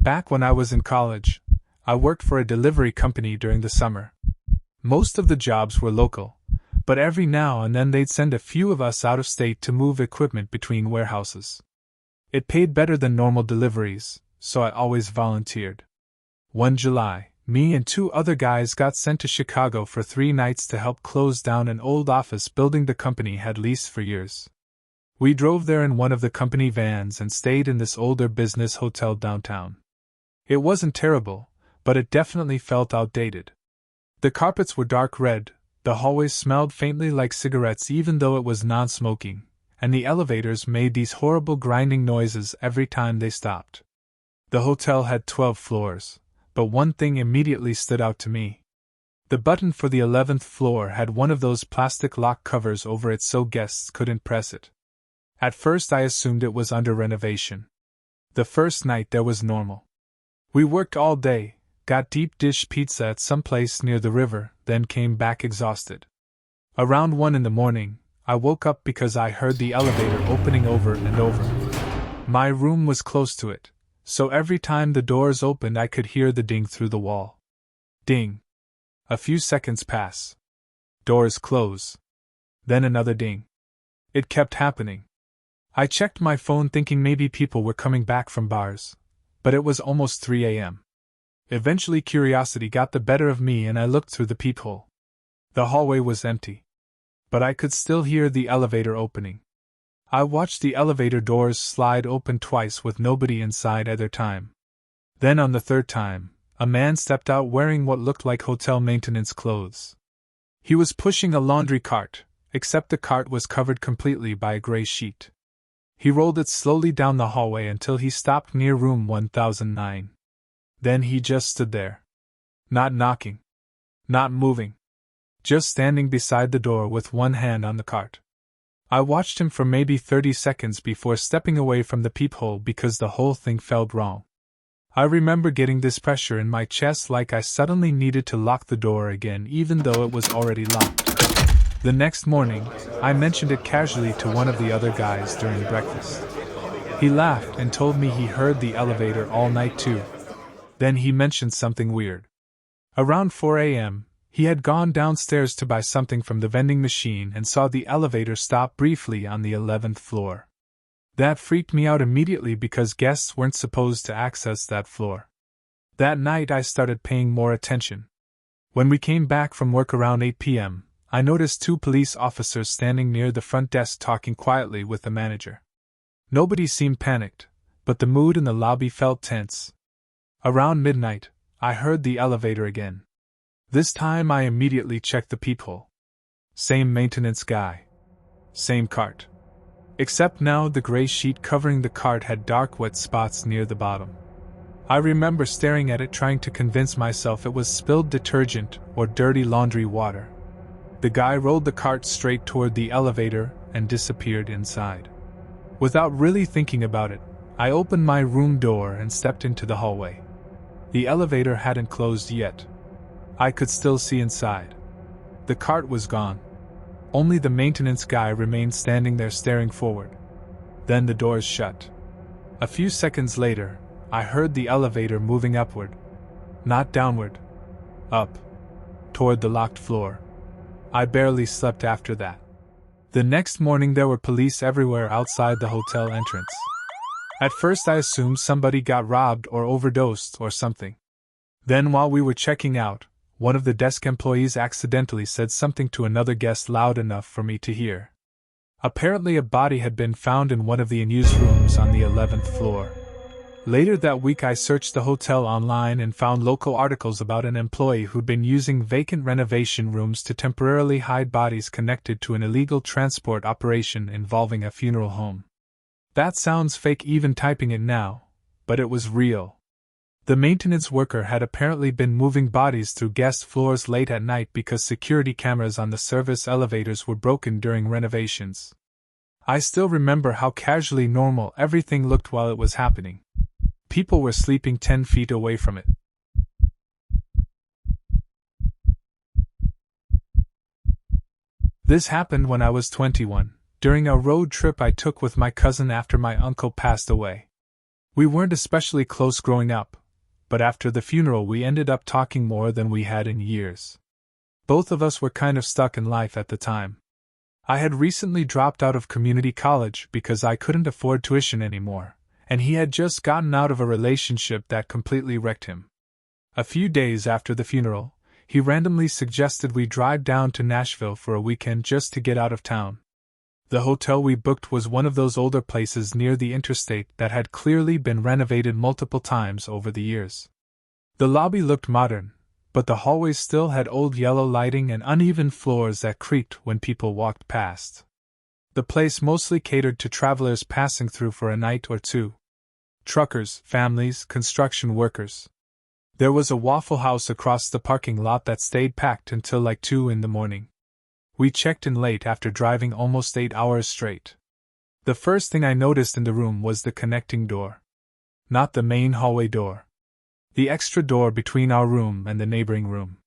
Back when I was in college, I worked for a delivery company during the summer. Most of the jobs were local, but every now and then they'd send a few of us out of state to move equipment between warehouses. It paid better than normal deliveries, so I always volunteered. One July, me and 2 other guys got sent to Chicago for 3 nights to help close down an old office building the company had leased for years. We drove there in one of the company vans and stayed in this older business hotel downtown. It wasn't terrible, but it definitely felt outdated. The carpets were dark red, the hallways smelled faintly like cigarettes even though it was non-smoking, and the elevators made these horrible grinding noises every time they stopped. The hotel had 12 floors, but one thing immediately stood out to me. The button for the 11th floor had one of those plastic lock covers over it so guests couldn't press it. At first I assumed it was under renovation. The first night there was normal. We worked all day, got deep dish pizza at some place near the river, then came back exhausted. Around 1 in the morning, I woke up because I heard the elevator opening over and over. My room was close to it, so every time the doors opened I could hear the ding through the wall. Ding. A few seconds pass. Doors close. Then another ding. It kept happening. I checked my phone thinking maybe people were coming back from bars, but it was almost 3 a.m. Eventually curiosity got the better of me and I looked through the peephole. The hallway was empty, but I could still hear the elevator opening. I watched the elevator doors slide open twice with nobody inside either time. Then on the third time, a man stepped out wearing what looked like hotel maintenance clothes. He was pushing a laundry cart, except the cart was covered completely by a gray sheet. He rolled it slowly down the hallway until he stopped near room 1009. Then he just stood there. Not knocking. Not moving. Just standing beside the door with one hand on the cart. I watched him for maybe 30 seconds before stepping away from the peephole because the whole thing felt wrong. I remember getting this pressure in my chest like I suddenly needed to lock the door again even though it was already locked. The next morning, I mentioned it casually to one of the other guys during breakfast. He laughed and told me he heard the elevator all night too. Then he mentioned something weird. Around 4 a.m., he had gone downstairs to buy something from the vending machine and saw the elevator stop briefly on the 11th floor. That freaked me out immediately because guests weren't supposed to access that floor. That night I started paying more attention. When we came back from work around 8 p.m., I noticed 2 police officers standing near the front desk talking quietly with the manager. Nobody seemed panicked, but the mood in the lobby felt tense. Around midnight, I heard the elevator again. This time I immediately checked the peephole. Same maintenance guy. Same cart. Except now the gray sheet covering the cart had dark wet spots near the bottom. I remember staring at it trying to convince myself it was spilled detergent or dirty laundry water. The guy rolled the cart straight toward the elevator and disappeared inside. Without really thinking about it, I opened my room door and stepped into the hallway. The elevator hadn't closed yet. I could still see inside. The cart was gone. Only the maintenance guy remained standing there staring forward. Then the doors shut. A few seconds later, I heard the elevator moving upward. Not downward. Up. Toward the locked floor. I barely slept after that. The next morning there were police everywhere outside the hotel entrance. At first I assumed somebody got robbed or overdosed or something. Then while we were checking out, one of the desk employees accidentally said something to another guest loud enough for me to hear. Apparently a body had been found in one of the unused rooms on the 11th floor. Later that week I searched the hotel online and found local articles about an employee who'd been using vacant renovation rooms to temporarily hide bodies connected to an illegal transport operation involving a funeral home. That sounds fake even typing it now, but it was real. The maintenance worker had apparently been moving bodies through guest floors late at night because security cameras on the service elevators were broken during renovations. I still remember how casually normal everything looked while it was happening. People were sleeping 10 feet away from it. This happened when I was 21, during a road trip I took with my cousin after my uncle passed away. We weren't especially close growing up, but after the funeral we ended up talking more than we had in years. Both of us were kind of stuck in life at the time. I had recently dropped out of community college because I couldn't afford tuition anymore, and he had just gotten out of a relationship that completely wrecked him. A few days after the funeral, he randomly suggested we drive down to Nashville for a weekend just to get out of town. The hotel we booked was one of those older places near the interstate that had clearly been renovated multiple times over the years. The lobby looked modern, but the hallways still had old yellow lighting and uneven floors that creaked when people walked past. The place mostly catered to travelers passing through for a night or two. Truckers, families, construction workers. There was a Waffle House across the parking lot that stayed packed until like 2 in the morning. We checked in late after driving almost 8 hours straight. The first thing I noticed in the room was the connecting door. Not the main hallway door. The extra door between our room and the neighboring room.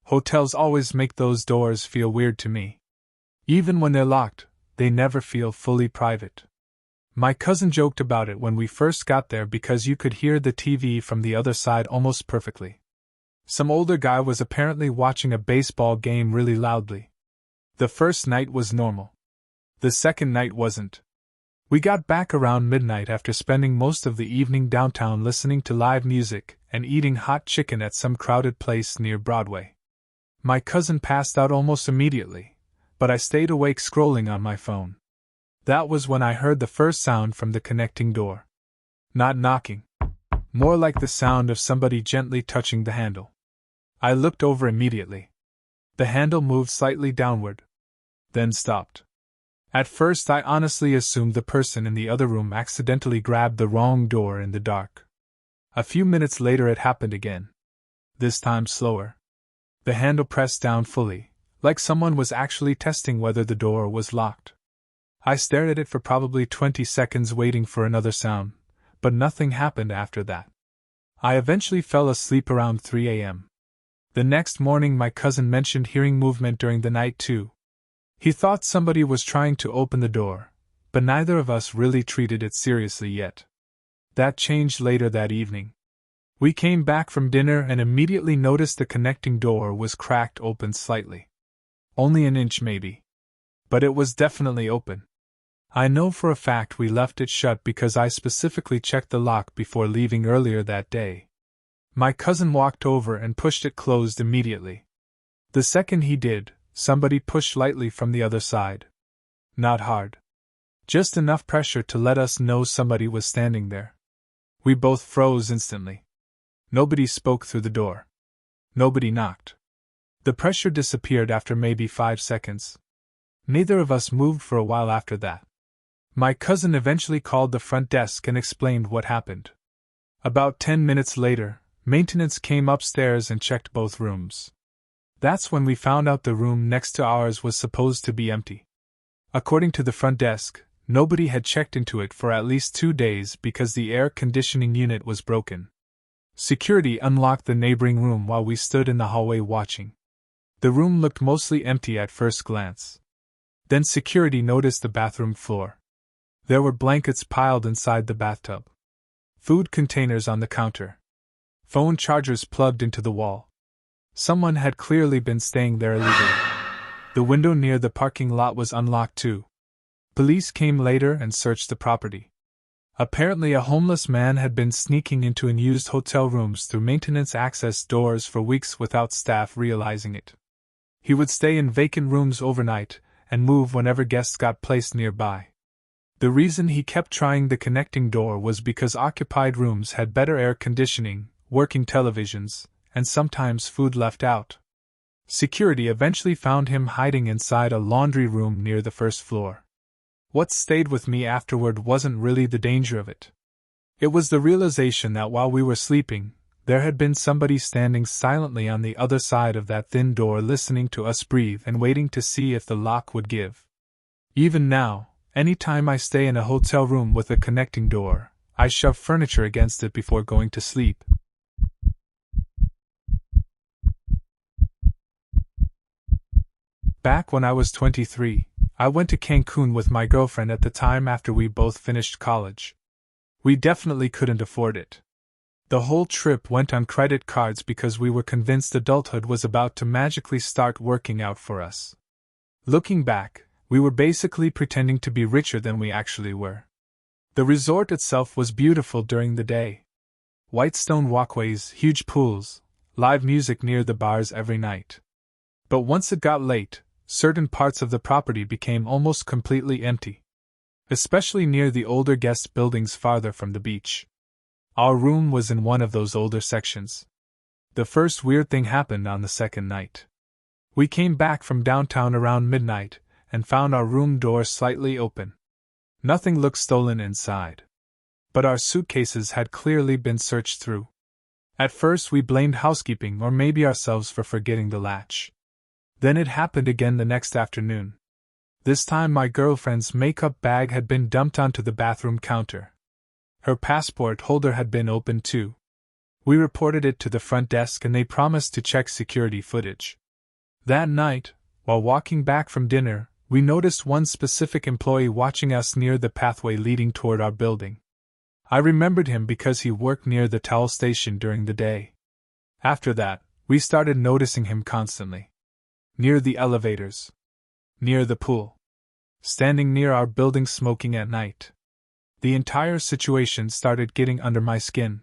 Hotels always make those doors feel weird to me. Even when they're locked, they never feel fully private. My cousin joked about it when we first got there because you could hear the TV from the other side almost perfectly. Some older guy was apparently watching a baseball game really loudly. The first night was normal. The second night wasn't. We got back around midnight after spending most of the evening downtown listening to live music and eating hot chicken at some crowded place near Broadway. My cousin passed out almost immediately, but I stayed awake scrolling on my phone. That was when I heard the first sound from the connecting door. Not knocking. More like the sound of somebody gently touching the handle. I looked over immediately. The handle moved slightly downward, then stopped. At first I honestly assumed the person in the other room accidentally grabbed the wrong door in the dark. A few minutes later it happened again. This time slower. The handle pressed down fully, like someone was actually testing whether the door was locked. I stared at it for probably 20 seconds waiting for another sound, but nothing happened after that. I eventually fell asleep around 3 a.m. The next morning my cousin mentioned hearing movement during the night too. He thought somebody was trying to open the door, but neither of us really treated it seriously yet. That changed later that evening. We came back from dinner and immediately noticed the connecting door was cracked open slightly. Only an inch maybe. But it was definitely open. I know for a fact we left it shut because I specifically checked the lock before leaving earlier that day. My cousin walked over and pushed it closed immediately. The second he did, somebody pushed lightly from the other side. Not hard. Just enough pressure to let us know somebody was standing there. We both froze instantly. Nobody spoke through the door. Nobody knocked. The pressure disappeared after maybe 5 seconds. Neither of us moved for a while after that. My cousin eventually called the front desk and explained what happened. About 10 minutes later, maintenance came upstairs and checked both rooms. That's when we found out the room next to ours was supposed to be empty. According to the front desk, nobody had checked into it for at least 2 days because the air conditioning unit was broken. Security unlocked the neighboring room while we stood in the hallway watching. The room looked mostly empty at first glance. Then security noticed the bathroom floor. There were blankets piled inside the bathtub. Food containers on the counter. Phone chargers plugged into the wall. Someone had clearly been staying there illegally. The window near the parking lot was unlocked too. Police came later and searched the property. Apparently a homeless man had been sneaking into unused hotel rooms through maintenance access doors for weeks without staff realizing it. He would stay in vacant rooms overnight and move whenever guests got placed nearby. The reason he kept trying the connecting door was because occupied rooms had better air conditioning, working televisions, and sometimes food left out. Security eventually found him hiding inside a laundry room near the first floor. What stayed with me afterward wasn't really the danger of it. It was the realization that while we were sleeping, there had been somebody standing silently on the other side of that thin door listening to us breathe and waiting to see if the lock would give. Even now, any time I stay in a hotel room with a connecting door, I shove furniture against it before going to sleep. Back when I was 23, I went to Cancun with my girlfriend at the time after we both finished college. We definitely couldn't afford it. The whole trip went on credit cards because we were convinced adulthood was about to magically start working out for us. Looking back, we were basically pretending to be richer than we actually were. The resort itself was beautiful during the day. White stone walkways, huge pools, live music near the bars every night. But once it got late, certain parts of the property became almost completely empty. Especially near the older guest buildings farther from the beach. Our room was in one of those older sections. The first weird thing happened on the second night. We came back from downtown around midnight and found our room door slightly open. Nothing looked stolen inside. But our suitcases had clearly been searched through. At first we blamed housekeeping or maybe ourselves for forgetting the latch. Then it happened again the next afternoon. This time my girlfriend's makeup bag had been dumped onto the bathroom counter. Her passport holder had been opened too. We reported it to the front desk and they promised to check security footage. That night, while walking back from dinner, we noticed one specific employee watching us near the pathway leading toward our building. I remembered him because he worked near the towel station during the day. After that, we started noticing him constantly. Near the elevators. Near the pool. Standing near our building smoking at night. The entire situation started getting under my skin.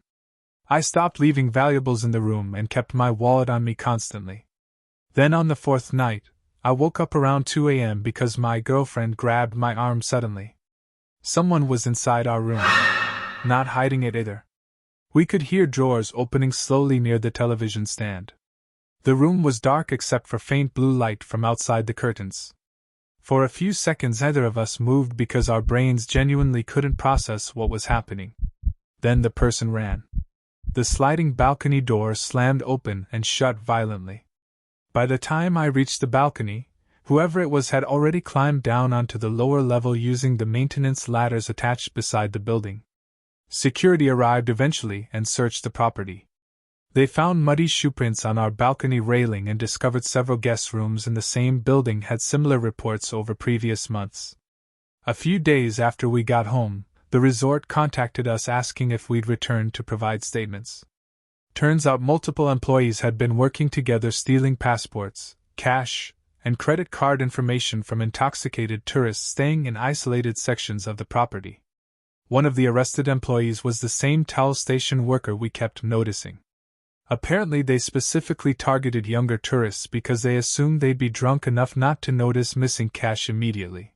I stopped leaving valuables in the room and kept my wallet on me constantly. Then on the fourth night, I woke up around 2 a.m. because my girlfriend grabbed my arm suddenly. Someone was inside our room. Not hiding it either. We could hear drawers opening slowly near the television stand. The room was dark except for faint blue light from outside the curtains. For a few seconds neither of us moved because our brains genuinely couldn't process what was happening. Then the person ran. The sliding balcony door slammed open and shut violently. By the time I reached the balcony, whoever it was had already climbed down onto the lower level using the maintenance ladders attached beside the building. Security arrived eventually and searched the property. They found muddy shoeprints on our balcony railing and discovered several guest rooms in the same building had similar reports over previous months. A few days after we got home, the resort contacted us asking if we'd return to provide statements. Turns out multiple employees had been working together stealing passports, cash, and credit card information from intoxicated tourists staying in isolated sections of the property. One of the arrested employees was the same towel station worker we kept noticing. Apparently they specifically targeted younger tourists because they assumed they'd be drunk enough not to notice missing cash immediately.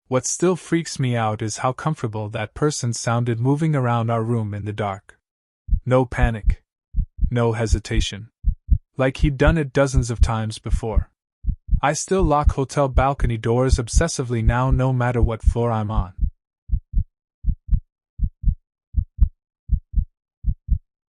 What still freaks me out is how comfortable that person sounded moving around our room in the dark. No panic. No hesitation. Like he'd done it dozens of times before. I still lock hotel balcony doors obsessively now no matter what floor I'm on.